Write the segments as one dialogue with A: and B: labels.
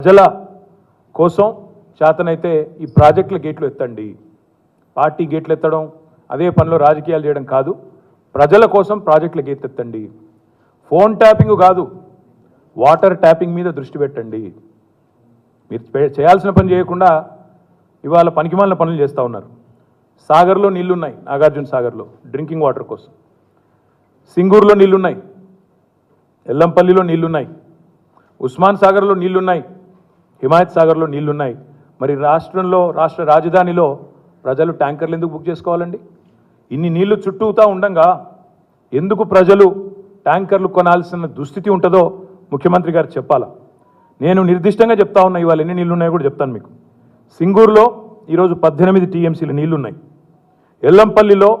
A: ప్రజల కోసం చేతనైతే ఈ ప్రాజెక్టుల గేట్లు ఎత్తండి. పార్టీ గేట్లు ఎత్తడం అదే పనిలో రాజకీయాలు చేయడం కాదు. ప్రజల కోసం ప్రాజెక్టుల గేట్లు ఎత్తండి. ఫోన్ ట్యాపింగ్ కాదు, వాటర్ ట్యాపింగ్ మీద దృష్టి పెట్టండి. మీరు చేయాల్సిన పని చేయకుండా ఇవాళ పనికిమాలిన పనులు చేస్తూ ఉన్నారు. సాగర్లో నీళ్లున్నాయి, నాగార్జున సాగర్లో డ్రింకింగ్ వాటర్ కోసం. సింగూరులో నీళ్లున్నాయి, ఎల్లంపల్లిలో నీళ్లున్నాయి, ఉస్మాన్ సాగర్లో నీళ్లున్నాయి, హిమాయత్ సాగర్లో నీళ్లున్నాయి. మరి రాష్ట్ర రాజధానిలో ప్రజలు ట్యాంకర్లు ఎందుకు బుక్ చేసుకోవాలండి? ఇన్ని నీళ్లు చుట్టూతా ఉండంగా ఎందుకు ప్రజలు ట్యాంకర్లు కొనాల్సిన దుస్థితి ఉంటుందో ముఖ్యమంత్రి గారు చెప్పాలా. నేను నిర్దిష్టంగా చెప్తా ఉన్నా, ఇవాళ ఎన్ని నీళ్లు ఉన్నాయో కూడా చెప్తాను మీకు. సింగూరులో ఈరోజు 18 టీఎంసీల నీళ్లున్నాయి. ఎల్లంపల్లిలో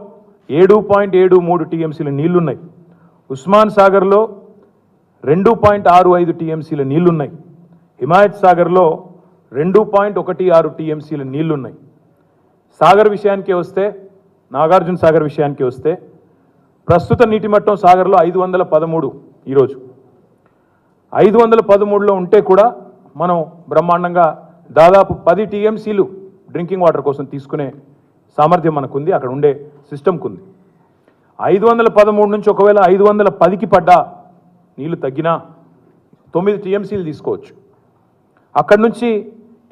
A: 7.73 టీఎంసీల నీళ్లున్నాయి. ఉస్మాన్ సాగర్లో 2.65 టీఎంసీల నీళ్లున్నాయి. హిమాయత్ సాగర్లో 2.16 టీఎంసీల నీళ్లున్నాయి. సాగర్ విషయానికి వస్తే, నాగార్జున సాగర్ విషయానికి వస్తే ప్రస్తుత నీటి మట్టం సాగర్లో 513 ఈరోజు. 513లో ఉంటే కూడా మనం బ్రహ్మాండంగా దాదాపు 10 టీఎంసీలు డ్రింకింగ్ వాటర్ కోసం తీసుకునే సామర్థ్యం మనకుంది, అక్కడ ఉండే సిస్టమ్కి ఉంది. 513 నుంచి ఒకవేళ 510కి పడ్డా నీళ్లు తగ్గినా 9 టీఎంసీలు తీసుకోవచ్చు. అక్కడి నుంచి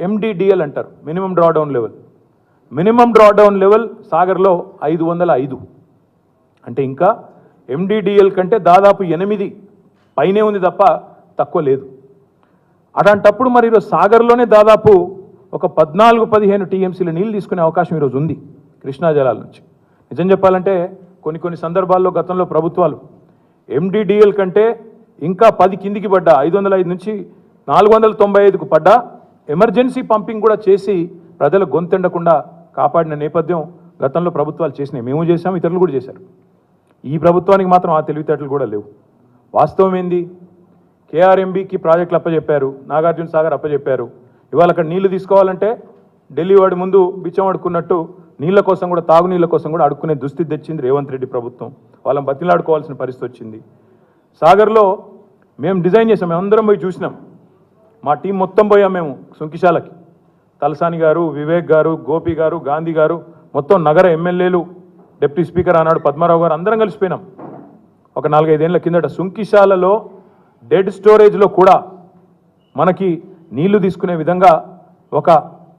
A: MDDL అంటారు, minimum drawdown level. Minimum drawdown level సాగర్లో 505. అంటే ఇంకా MDDL కంటే దాదాపు 8 పైనే ఉంది తప్ప తక్కువ లేదు. అలాంటప్పుడు మరి ఈరోజు సాగర్లోనే దాదాపు ఒక 14-15 టీఎంసీల నీళ్ళు తీసుకునే అవకాశం ఈరోజు ఉంది కృష్ణా జలాల నుంచి. నిజం చెప్పాలంటే కొన్ని సందర్భాల్లో గతంలో ప్రభుత్వాలు MDDL కంటే ఇంకా 10 కిందికి పడ్డా, 505 నుంచి 495కు పడ్డా ఎమర్జెన్సీ పంపింగ్ కూడా చేసి ప్రజల గొంతెండకుండా కాపాడిన నేపథ్యం గతంలో ప్రభుత్వాలు చేసినాయి. మేము చేసాం, ఇతరులు కూడా చేశారు. ఈ ప్రభుత్వానికి మాత్రం ఆ తెలివితేటలు కూడా లేవు. వాస్తవం ఏంది? KRMBకి ప్రాజెక్టులు అప్పచెప్పారు, నాగార్జున సాగర్ అప్పచెప్పారు. ఇవాళ అక్కడ నీళ్లు తీసుకోవాలంటే ఢిల్లీ వాడి ముందు బిచ్చం అడుక్కున్నట్టు నీళ్ల కోసం కూడా, తాగునీళ్ల కోసం కూడా అడుక్కునే దుస్థితి తెచ్చింది రేవంత్ రెడ్డి ప్రభుత్వం. వాళ్ళని బతిలాడుకోవాల్సిన పరిస్థితి వచ్చింది. సాగర్లో మేము డిజైన్ చేసాం, మేము అందరం పోయి చూసినాం. మా టీం మొత్తం పోయాం మేము సుంకిశాలకి. తలసాని గారు, వివేక్ గారు, గోపి గారు, గాంధీ గారు, మొత్తం నగర ఎమ్మెల్యేలు, డిప్యూటీ స్పీకర్ ఆనాడు పద్మారావు గారు, అందరం కలిసిపోయినాం. ఒక 4-5 ఏళ్ల కిందట సుంకిశాలలో డెడ్ స్టోరేజ్లో కూడా మనకి నీళ్లు తీసుకునే విధంగా ఒక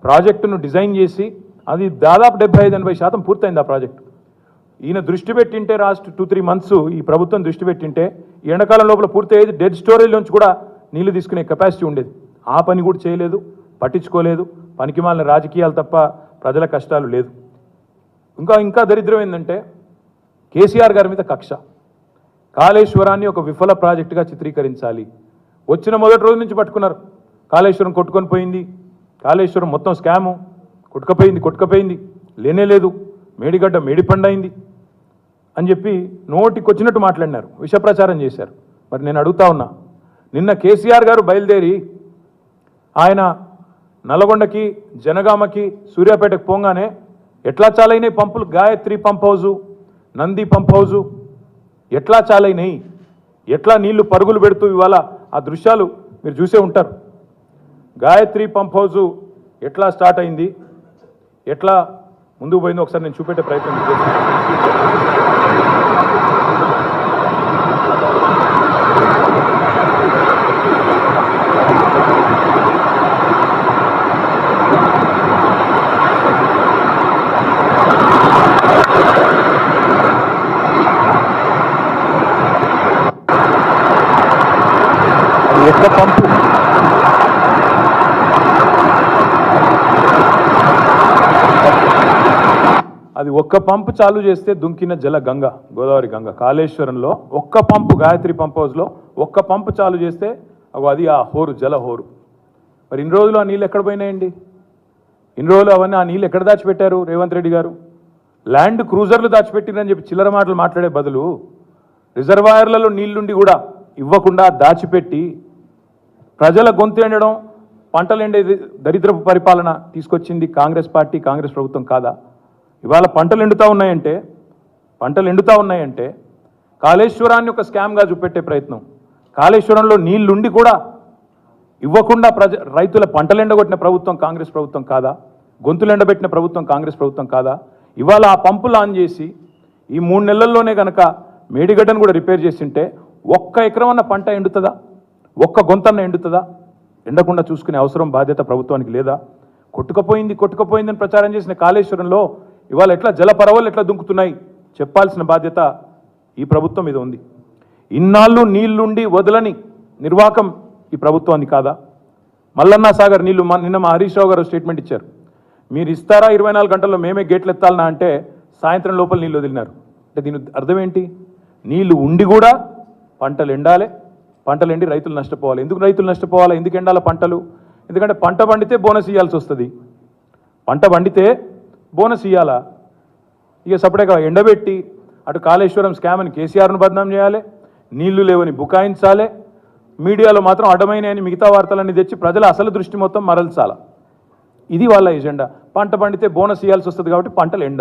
A: ప్రాజెక్టును డిజైన్ చేసి అది దాదాపు 75-80% పూర్తయింది ఆ ప్రాజెక్టు. ఈయన దృష్టి పెట్టింటే, 2-3 మంత్స్ ఈ ప్రభుత్వం దృష్టి పెట్టింటే ఈ ఎండాకాలం లోపల పూర్తయ్యేది. డెడ్ స్టోరేజ్ నుంచి కూడా నీళ్లు తీసుకునే కెపాసిటీ ఉండేది. ఆ పని కూడా చేయలేదు, పట్టించుకోలేదు. పనికిమాలిన రాజకీయాలు తప్ప ప్రజల కష్టాలు లేదు. ఇంకా దరిద్రం ఏంటంటే కేసీఆర్ గారి మీద కక్ష. కాళేశ్వరాన్ని ఒక విఫల ప్రాజెక్టుగా చిత్రీకరించాలి. వచ్చిన మొదటి రోజు నుంచి పట్టుకున్నారు. కాళేశ్వరం కొట్టుకొని పోయింది, కాళేశ్వరం మొత్తం స్కాము, కొట్టుకపోయింది, లేనేలేదు, మేడిగడ్డ మేడిపండైంది అని చెప్పి నోటికొచ్చినట్టు మాట్లాడినారు, విషప్రచారం చేశారు. మరి నేను అడుగుతా ఉన్నా, నిన్న కేసీఆర్ గారు బయలుదేరి ఆయన నల్గొండకి, జనగామకి, సూర్యాపేటకు పోగానే ఎట్లా చాలైనాయి పంపులు? Gayatri pump house, Nandi pump house ఎట్లా చాలైనాయి, ఎట్లా నీళ్లు పరుగులు పెడుతూ ఇవాళ ఆ దృశ్యాలు మీరు చూసే ఉంటారు. గాయత్రి పంప్ హౌజు ఎట్లా స్టార్ట్ అయింది, ఎట్లా ముందుకు పోయిందో ఒకసారి నేను చూపెట్టే ప్రయత్నం చేస్తాను. ఒక్క పంపు అది ఒక్క పంపు చాలు చేస్తే దుంకిన జల గంగ, గోదావరి గంగ కాళేశ్వరంలో ఒక్క పంపు, గాయత్రి పంప్ హౌస్లో ఒక్క పంపు చాలు చేస్తే అది ఆ హోరు, జల హోరు. మరి ఇన్ని రోజులు ఆ నీళ్ళు ఎక్కడ పోయినాయండి? ఇన్ని రోజులు అవన్నీ ఆ నీళ్ళు ఎక్కడ దాచిపెట్టారు రేవంత్ రెడ్డి గారు? ల్యాండ్ క్రూజర్లు దాచిపెట్టిరని చెప్పి చిల్లర మాటలు మాట్లాడే బదులు రిజర్వాయర్లలో నీళ్లుండి కూడా ఇవ్వకుండా దాచిపెట్టి ప్రజల గొంతు ఎండడం, పంటలు ఎండే దరిద్రపు పరిపాలన తీసుకొచ్చింది కాంగ్రెస్ పార్టీ, కాంగ్రెస్ ప్రభుత్వం కాదా? ఇవాళ పంటలు ఎండుతూ ఉన్నాయంటే కాళేశ్వరాన్ని ఒక స్కామ్గా చూపెట్టే ప్రయత్నం, కాళేశ్వరంలో నీళ్లుండి కూడా ఇవ్వకుండా రైతుల పంటలు ఎండగొట్టిన ప్రభుత్వం కాంగ్రెస్ ప్రభుత్వం కాదా? గొంతులు ఎండబెట్టిన ప్రభుత్వం కాంగ్రెస్ ప్రభుత్వం కాదా? ఇవాళ ఆ పంపులు ఆన్ చేసి ఈ 3 నెలల్లోనే కనుక మేడిగడ్డను కూడా రిపేర్ చేసింటే ఒక్క ఎకరం అన్న పంట ఎండుతుందా? ఒక్క గొంతన్న ఎండుతుందా? ఎండకుండా చూసుకునే అవసరం బాధ్యత ప్రభుత్వానికి లేదా? కొట్టుకుపోయిందని ప్రచారం చేసిన కాళేశ్వరంలో ఇవాళ ఎట్లా జలపరవలు ఎట్లా దుంకుతున్నాయి చెప్పాల్సిన బాధ్యత ఈ ప్రభుత్వం మీద ఉంది. ఇన్నాళ్ళు నీళ్లుండి వదలని నిర్వాకం ఈ ప్రభుత్వాన్ని కాదా? మల్లన్న సాగర్ నీళ్లు నిన్న మా హరీష్ రావు గారు స్టేట్మెంట్ ఇచ్చారు. మీరు ఇస్తారా 24 గంటల్లో మేమే గేట్లు ఎత్తాలనా అంటే సాయంత్రం లోపల నీళ్ళు వదిలినారు. అంటే దీని అర్థం ఏంటి? నీళ్లు ఉండి కూడా పంటలు ఎండాలి, పంటలు ఎండి రైతులు నష్టపోవాలి. ఎందుకు రైతులు నష్టపోవాలి? ఎందుకు ఎండాలి పంటలు? ఎందుకంటే పంట పండితే బోనస్ ఇవ్వాల్సి వస్తుంది. పంట పండితే బోనస్ ఇవ్వాలా? ఇక సపరేట్గా ఎండబెట్టి అటు కాళేశ్వరం స్కామ్ అని కేసీఆర్ను బదనాం చేయాలి, నీళ్లు లేవని బుకాయించాలి, మీడియాలో మాత్రం అడ్డమైనని మిగతా వార్తలన్నీ తెచ్చి ప్రజల అసలు దృష్టి మొత్తం మరల్చాల. ఇది వాళ్ళ ఎజెండా. పంట పండితే బోనస్ ఇవ్వాల్సి వస్తుంది కాబట్టి పంటలు ఎండాలి.